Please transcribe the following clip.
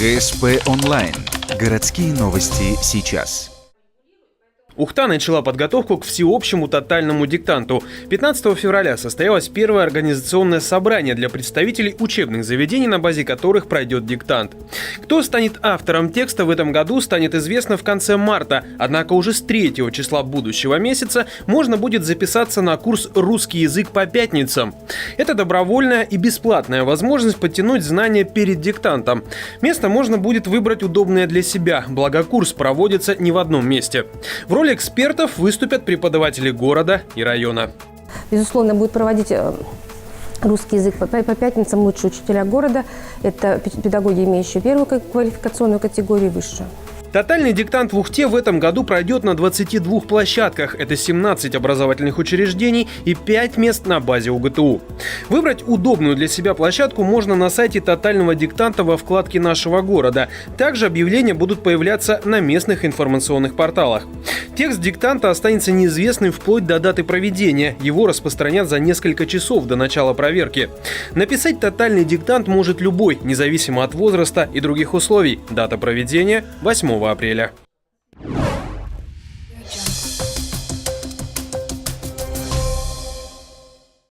ГСП онлайн. Городские новости сейчас. Ухта начала подготовку к всеобщему тотальному диктанту. 15 февраля состоялось первое организационное собрание для представителей учебных заведений, на базе которых пройдет диктант. Кто станет автором текста в этом году, станет известно в конце марта, однако уже с 3 числа будущего месяца можно будет записаться на курс «Русский язык по пятницам». Это добровольная и бесплатная возможность подтянуть знания перед диктантом. Место можно будет выбрать удобное для себя, благо курс проводится не в одном месте. В роли экспертов выступят преподаватели города и района. Безусловно, будет проводить русский язык по пятницам лучшие учителя города. Это педагоги, имеющие первую квалификационную категорию и высшую. Тотальный диктант в Ухте в этом году пройдет на 22 площадках. Это 17 образовательных учреждений и 5 мест на базе УГТУ. Выбрать удобную для себя площадку можно на сайте тотального диктанта во вкладке нашего города. Также объявления будут появляться на местных информационных порталах. Текст диктанта останется неизвестным вплоть до даты проведения. Его распространят за несколько часов до начала проверки. Написать тотальный диктант может любой, независимо от возраста и других условий. Дата проведения – 8 апреля.